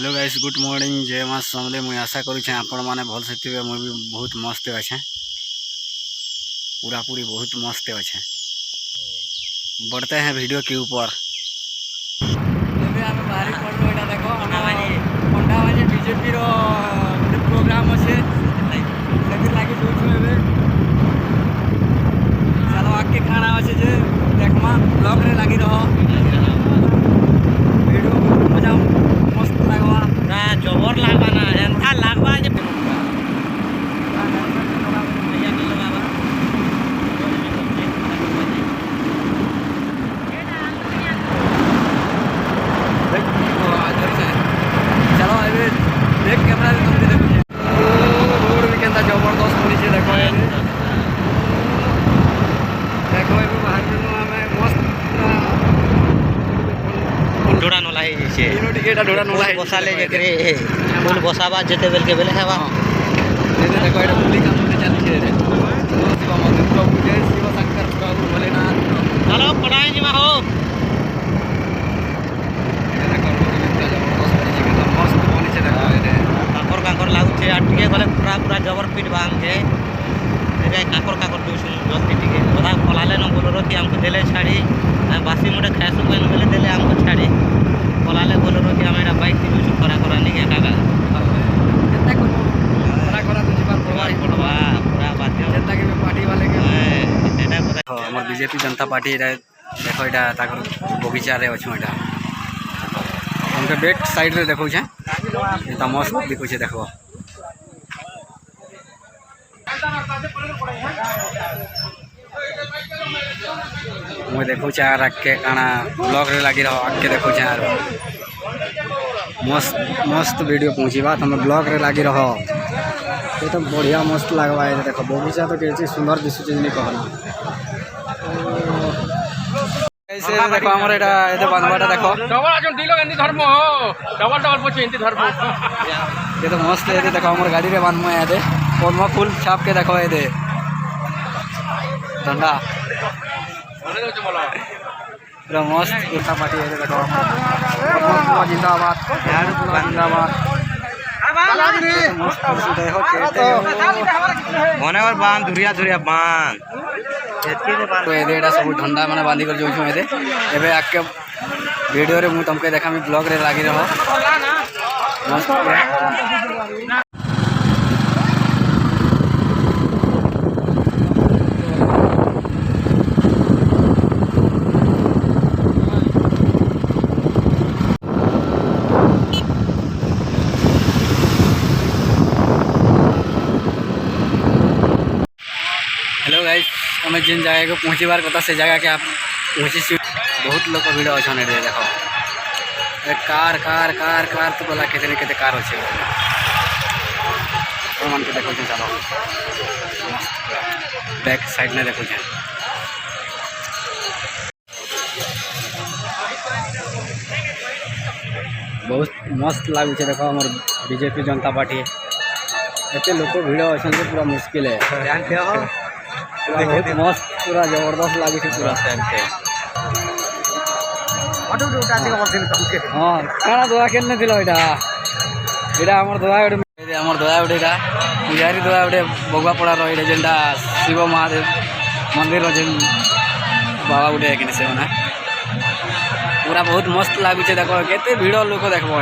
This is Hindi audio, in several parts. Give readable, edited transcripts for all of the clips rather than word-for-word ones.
हेलो गाइस, गुड मॉर्निंग, जय मां समले। मुझे आशा करुचे आपण मैंने भल से थे। मुझे भी बहुत मस्त अच्छे, पूरा पूरी बहुत मस्त अच्छे। बढ़ते हैं वीडियो के ऊपर। बीजेपी प्रोग्राम अच्छे लगे चलो आगे खाना अच्छे देखमा ब्लॉग रे लगी रहो। वीडियो मजा मस्त लगवा ना, जबर लागवा ना, एंता लागवा जे चलो अभी देख कैमरा से तुमके देखो रोड भी केंता जबरदस्त बनी छे। देखो देखो एगो बाहर में हमें मस्त ढोड़ा नोला है छे। तीनों टिकेट ढोड़ा नोला है बसाले जे करे फूल बसाबा जेते बेल के बेले हेबा देते। देखो एटा पुली काम होते चल छे रे। शिव मंदिर प्रभु जय शिव शंकर प्रभु भोलेनाथ। चलो पढ़ाई निमा हो काकर लागुचे आ टिके गले पूरा पूरा जबर फिट बांध के रे काकर काकर दुसुन जल्दी टिके बदा पलाले न बोलरो कि हमको देले छाड़ी बासी मोटे खासु कोन बेले देले हमको छाड़ी पलाले बोलरो कि हमरा बाइक के दुसुन करा नहीं के काका केता को करा तो जीवन प्रवाही पड़वा पूरा बाध्य जनता के पार्टी वाले के एटा पता हमर बीजेपी जनता पार्टी रे। देखो एटा ताकर बगीचा रे अछि। एटा हमके बैक साइड रे देखौ छै एता मस्त दिखौ छै। देखो मुझे देखो चार के काना ब्लॉग रे लगी रहो आके देखो चार मस्त मस्त वीडियो पहुंची बात हमें ब्लॉग रे लगी रहो। ये तो बढ़िया मस्त लगवा है। देखो बगीचा तो कैसे सुंदर दिसु छै नहीं कहना। ऐसे देखो हमर एटा एते बनवाटा देखो डबल अजन दिलो एंती धर्म डबल डबल पछे एंती धर्म ये तो मस्त है। देखो हमर गाड़ी रे बनमो है दे पद्मा फूल छाप के देखो दे धंधा पूरा मस्त जनता पार्टी है। देखो जिंदाबाद जिंदाबाद मने और बांध धुरिया धुरिया बांध तो एटा सब ठंडा माने बांधी कर जोछु एदे एबे आके वीडियो रे मु तुमके देखा मैं ब्लॉग रे लागी रहो मस्त। हेलो गाइस, हमें जिन जगह को पहुँची बार कता से जगह के आप पहुँची बहुत लोग भीड़ अच्छा नहीं रहे। देखो कार कार कार कार तो बोला कितने कितने कार अच्छे मन के देखो चलो बैक साइड में देखो बहुत मस्त लागू है। देखो हमारे बीजेपी जनता पार्टी एते लोग भीड़ अच्छा पूरा मुश्किल है। बहुत मस्त पूरा जबरदस्त लागू पूरा हाँ काना दुआ के दिल यहाँ आम दुआ आम दुआ गोटे पूजारी दुआ गोटे बगुआ पड़ा रही जेनटा शिव महादेव मंदिर जेन बाबा गोटे कि से पूरा बहुत मस्त लागू। देखो केते भीड़ लोक देखो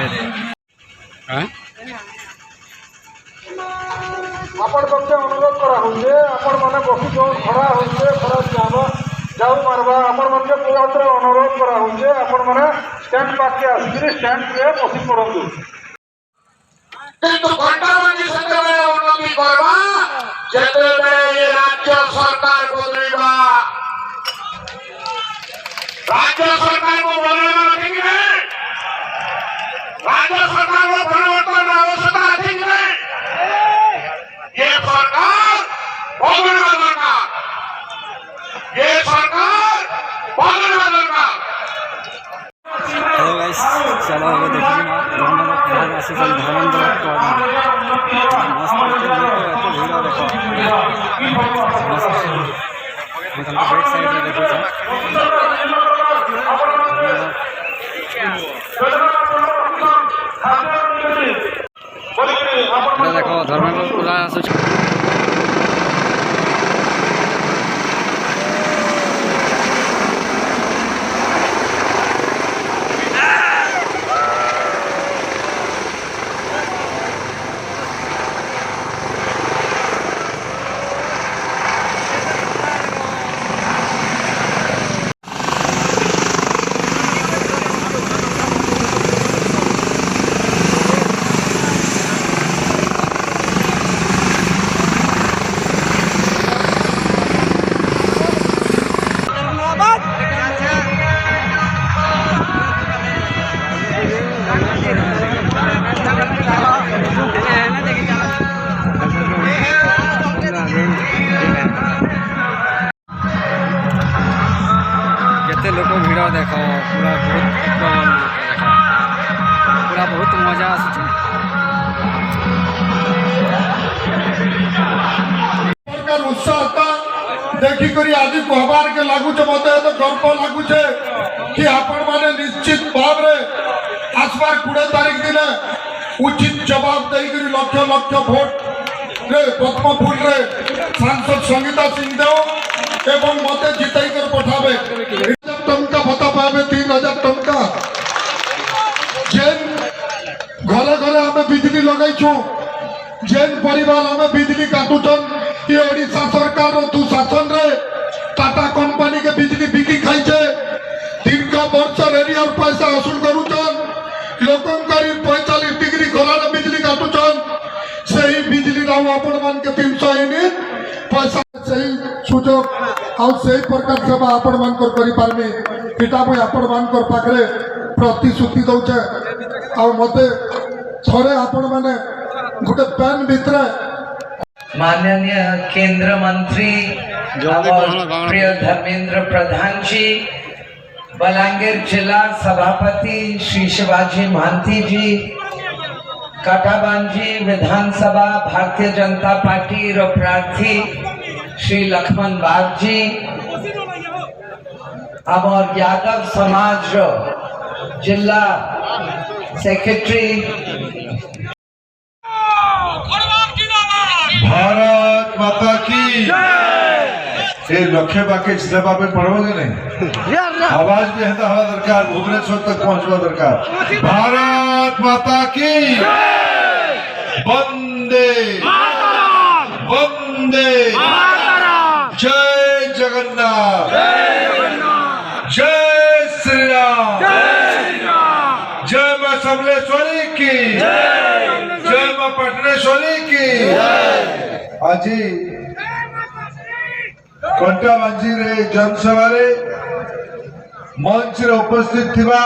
आपण पक्षे अनुरोध करा होजे आपण माने बसी जो खड़ा होजे खड़ा जाबा जाऊ मारबा आपण माने पूरा अनुरोध करा होजे आपण माने स्टैंड पाके आसी स्टैंड पे बसी पड़ंतु किंतु घंटाबाजी संदर्भे उन्नति करबा जेते ये राज्य सरकार बदलबा राज्य सरकार को बदलना ठीक है। राज्य सरकार को परिवर्तन आवश्यकता ठीक है। ये सरकार बदलना दरकार, ये सरकार बदलना दरकार। हेलो गाइस, चलो देखिए ना धर्मेंद्र देखो धर्मेंद्र प्रधान आसुच केते लोक भिड़ देख पूरा बहुत प्रबल देख पूरा बहुत मजा आसुचे प्रकार उत्साह था देखी करी आज कहबार के लागुचे मते तो गर्व लागुचे कि आपण माने निश्चित भाव रे आसबार 20 तारीख दिन उचित जवाब देई करी लक्ष लक्ष वोट रे पद्मफुल रे सांसद संगीता सिंहदेव एवं मते जिताई कर पठावे टंका भत्ता पावे 3000 टंका जेन घरे घरे हमें बिजली लगाई छु जेन परिवार हमें बिजली काटुचन ये ओडिशा सरकार रो दुशासन रे टाटा कंपनी के बिजली बिकी खाई छे 3 का वर्ष रेडियर पैसा वसूल करूचन लोकन करीब 45 डिग्री घरार बिजली काटुचन सही बिजली राव आपण मान के 300 यूनिट पैसा सही सुजोग आउ सही प्रकार सेवा आपण मान कर करि पारमी पिता मुई आपण मान कर पाखरे प्रतिश्रुति दउचे आउ मते थरे आपण माने गुटे पेन भितरे माननीय केंद्र मंत्री प्रिय धर्मेंद्र प्रधान जी, बलांगीर जिला सभापति श्री शिवाजी महांती जी, काटाबांजी विधानसभा भारतीय जनता पार्टी रो प्रार्थी श्री लक्ष्मण बाग जी, आमर यादव समाज रो जिला सेक्रेटरी भारत माता की ये लक्ष्य बाकी जितवा पे पड़ोगे नहीं आवाज भी हता हवा दरकार भुवनेश्वर तक पहुंचवा दरकार भारत माता की वंदे वंदे जय जगन्नाथ जय श्री राम जय मां समलेश्वरी की जय मां पटनेश्वरी की आज कंटा बांजी रे जनसभा मंच रे उपस्थित थिबा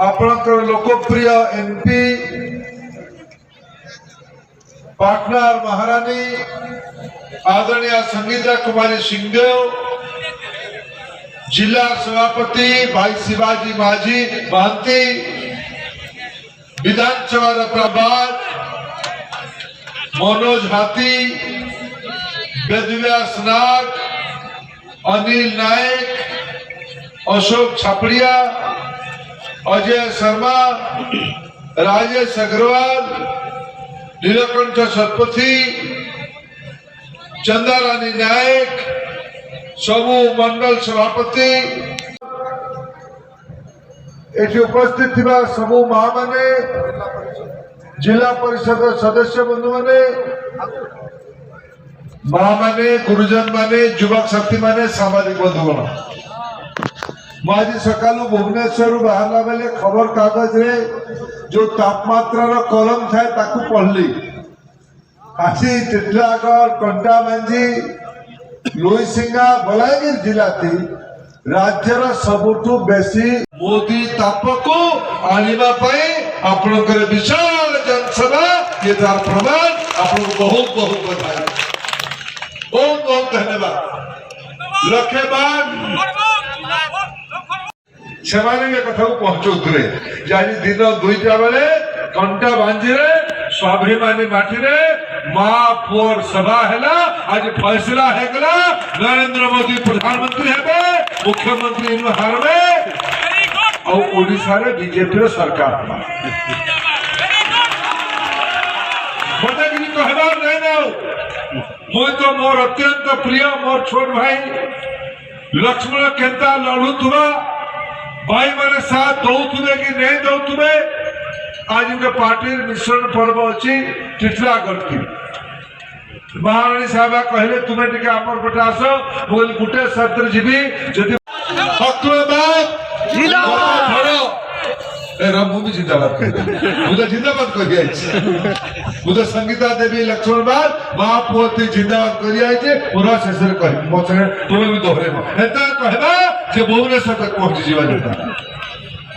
आपनकर लोकप्रिय एमपी पाटनार महारानी आदरणीय संगीता कुमारी सिंहदेव, जिला सभापति भाई शिवाजी माझी महांती, विधानसभा प्रभात मनोज हाथी, वेदव्यास नाग, अनिल नायक, अशोक छापड़िया, अजय शर्मा, राजेश अग्रवाल, नीलकंठ शतपथी, चंदारानी नायक, सबू मंडल सभापति एठी उपस्थित थिबा सबू महामाने, जिला परिषद सदस्य बंधु माने, महामाने, गुरुजन माने, युवक शक्ति माने, सामाजिक बंधुगण, आज सकालू भुवनेश्वर बाहरला बेले खबर कागज रे जो तापमात्रा रो कलम थाए ताकू पढ़ली आज टिटलागढ़, कंटाबांजी, लुईसिंगा, बलांगीर जिला थी राज्यर सबुठु बेसी मोदी ताप को आनिबा पई आपनकर विशाल जनसभा ये तार प्रमाण आपन बहुत बहुत बधाई, बहुत बहुत धन्यवाद। लखेबान सेमाने कथा को पहुंचुतरे जानी दिन 2टा बेले कंटा बांजी रे स्वाभिमानी माटी रे मां पुअर सभा हैला आज फैसला हेगला नरेंद्र मोदी प्रधानमंत्री हेबे, मुख्यमंत्री इन हारबे और ओडिशा रे बीजेपी रो सरकार मत कि कहबार नहीं ना मुई तो मोर अत्यंत प्रिय मोर छोट भाई लक्ष्मण केंता लड़ुवा भाई माने साथ दौथुबे कि नहीं दौथुबे आज उनके पार्टी मिश्रण पर्व अच्छी टिटलागढ़ की महाराणी साहब कहले तुम्हें टिके आमर पटे आस बोल गुटे सत्र जीवी जदि रंगभूमि जिंदाबाद मुझे जिंदाबाद कर मुझे संगीता देवी लक्ष्मण बाग महापुअती जिंदाबाद कर पूरा शेष कह मो संगे तुम्हें भी दोहरे एता कहबा जे भुवनेश्वर तक पहुंची जीवा जेता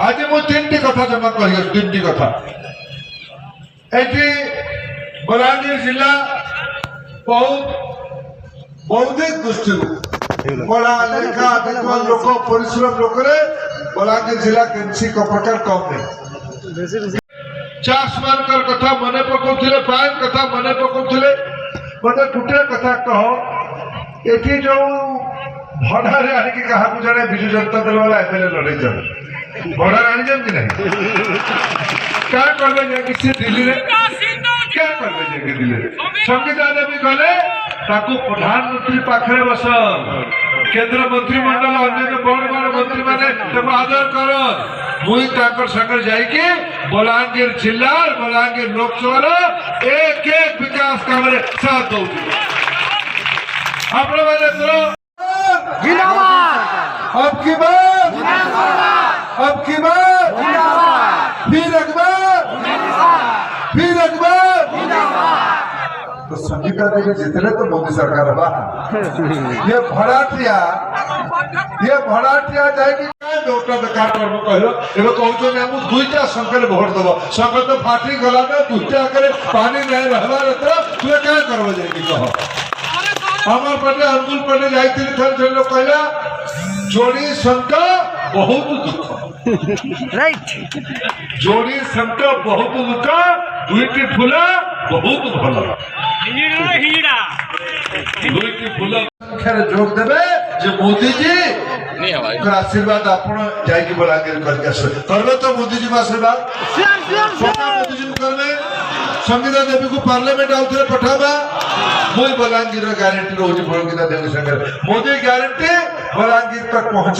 आज मु तीनटी कथा जमा कर तीनटी कथा एठी बलांगीर जिला बहुत बौद्धिक दृष्टि बड़ा लेखा विद्वान लोक परिश्रम लोक बलांगीर जिला केनसी को प्रकार कम नहीं चाष मानकर कथा मने पकाउथिले पान कथा मने पकाउथिले मते गुटे कथा कहो एठी जो भड़ारे आने की कहा जाने बिजू जनता दल वाला एमएलए लड़े जाए भड़ारे आने जम कि नहीं क्या करबे जे कि दिल्ली रे क्या करबे जे कि दिल्ली संगीता देवी गले ताकू प्रधानमंत्री पाखरे बस केंद्र मंत्रिमंडल अन्य बड़ बड़ मंत्री माने तब आदर कर मुई ताकर संगे जाई के बलांगीर जिला बलांगीर लोकसभा एक एक विकास काम रे साथ दो आपण माने करो जिंदाबाद अब की बात अब की बात जिंदाबाद फिर अकबर तो संगीता देवी जितने तो मोदी सरकार बा ये भड़ाटिया जाएगी नोटा बेकार करबो कहलो एबे कहतो ने हम दुईटा संकल्प भोट देबो संकल्प तो फाटी गला में दुईटा करे पानी नहीं रहबा रहता तू क्या करबो जाएगी कहो हमर पटे अंगुल पटे जाइतिल थर जलो कहला जोड़ी संत बहुत दुख राइट जोड़ी संत बहुत दुख दुईटी फूला बहुत भला दुईटी फूला संख्या जोग देबे जे मोदी जी आशीर्वाद आपण जाइए बलांगीर करके करबे तो मोदी जी आशीर्वाद मोदी जी करबे संगीता देवी को पार्लियामेंट आउथरे पठाबा मुई बलांगीर गारंटी रोजी संगीता देवी संगे मोदी गारंटी बलांगीर तक पहुंचे।